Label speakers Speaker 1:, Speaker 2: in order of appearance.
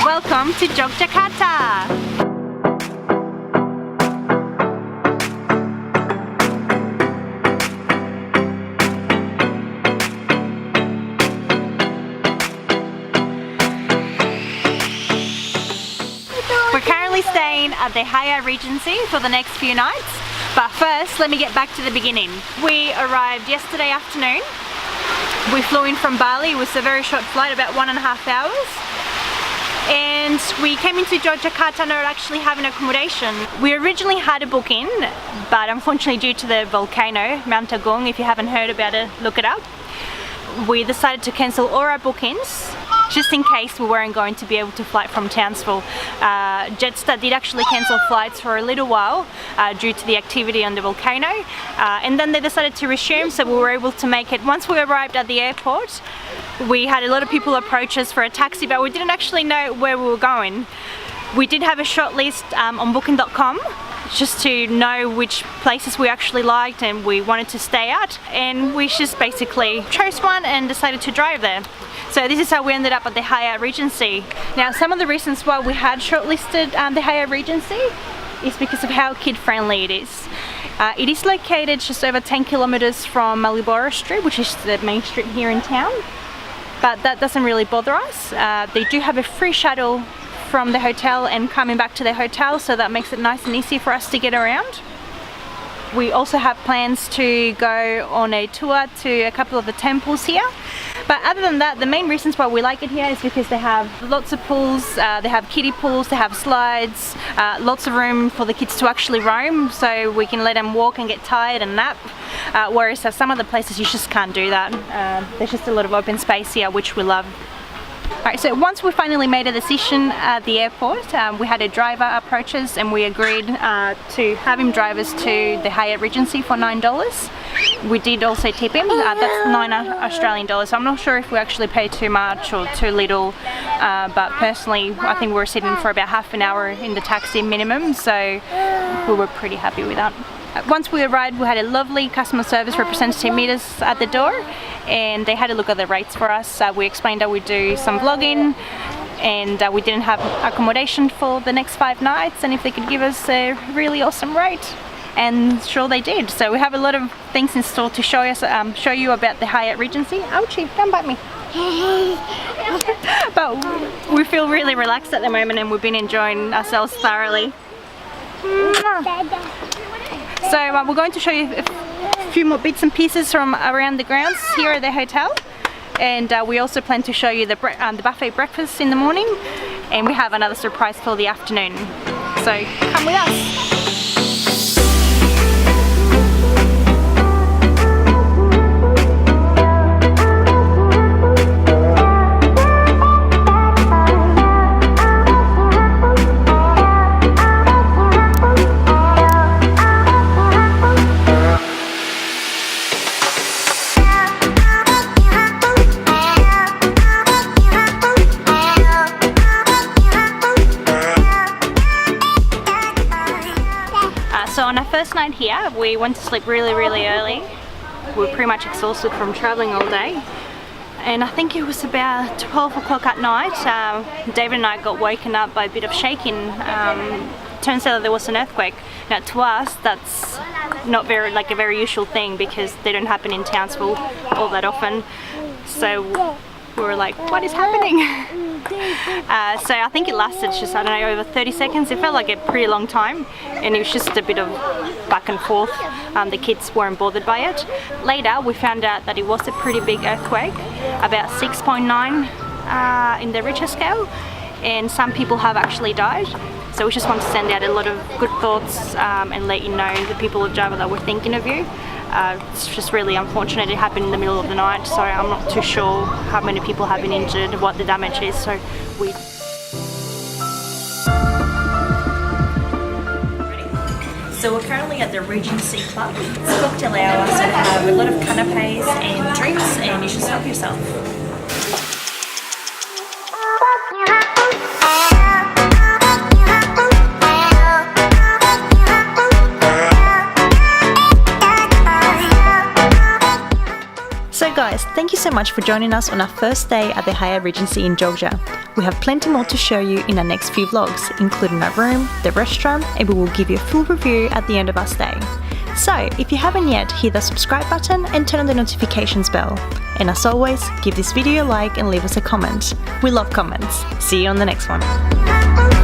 Speaker 1: Welcome to Yogyakarta! We're currently staying at the Hyatt Regency for the next few nights, but first let me get back to the beginning. We arrived yesterday afternoon. We flew in from Bali. It was a very short flight, about 1.5 hours. And we came into Yogyakarta not actually having accommodation. We originally had a booking, but unfortunately due to the volcano, Mount Agung, if you haven't heard about it, look it up. We decided to cancel all our bookings just in case we weren't going to be able to fly from Townsville. Jetstar did actually cancel flights for a little while due to the activity on the volcano, and then they decided to resume, so we were able to make it. Once we arrived at the airport, we had a lot of people approach us for a taxi, but we didn't actually know where we were going. We did have a short list on booking.com just to know which places we actually liked and we wanted to stay at, and we just basically chose one and decided to drive there. So this is how we ended up at the Hyatt Regency. Now, some of the reasons why we had shortlisted the Hyatt Regency is because of how kid-friendly it is. It is located just over 10 kilometers from Marlborough Street, which is the main street here in town, but that doesn't really bother us. They do have a free shuttle from the hotel and coming back to the hotel, so that makes it nice and easy for us to get around. We also have plans to go on a tour to a couple of the temples here. But other than that, the main reasons why we like it here is because they have lots of pools, they have kiddie pools, they have slides, lots of room for the kids to actually roam, so we can let them walk and get tired and nap. Whereas at some other places you just can't do that. There's just a lot of open space here, which we love. Alright, so once we finally made a decision at the airport, we had a driver approach us and we agreed to have him drive us to the Hyatt Regency for $9. We did also tip him, that's $9 Australian dollars. So I'm not sure if we actually paid too much or too little, but personally I think we were sitting for about half an hour in the taxi minimum, so we were pretty happy with that. Once we arrived, we had a lovely customer service representative meet us at the door, and they had a look at the rates for us. We explained that we do some vlogging and we didn't have accommodation for the next 5 nights, and if they could give us a really awesome rate. And sure they did. So we have a lot of things in store to show you about the Hyatt Regency. Ouchie, don't bite me. But we feel really relaxed at the moment and we've been enjoying ourselves thoroughly. So we're going to show you a few more bits and pieces from around the grounds here at the hotel, and we also plan to show you the buffet breakfast in the morning, and we have another surprise for the afternoon. So come with us! So on our first night here, we went to sleep really early. We were pretty much exhausted from traveling all day. And I think it was about 12 o'clock at night, David and I got woken up by a bit of shaking. Turns out that there was an earthquake. Now to us, that's not a very usual thing because they don't happen in Townsville all that often. So we were like, what is happening? So I think it lasted just, I don't know, over 30 seconds. It felt like a pretty long time, and it was just a bit of back and forth. The kids weren't bothered by it. Later we found out that it was a pretty big earthquake, about 6.9 in the Richter scale, and some people have actually died. So we just want to send out a lot of good thoughts and let you know, the people of Java, that we're thinking of you. It's just really unfortunate it happened in the middle of the night, so I'm not too sure how many people have been injured, what the damage is, so So we're currently at the Regency Club. It's cocktail hour, so they have a lot of canapes and drinks, and you should help yourself. So guys, thank thank you so much for joining us on our first day at the Hyatt Regency in Georgia. We have plenty more to show you in our next few vlogs, including our room, the restaurant, and we will give you a full review at the end of our stay. So, if you haven't yet, hit the subscribe button and turn on the notifications bell. And as always, give this video a like and leave us a comment. We love comments. See you on the next one.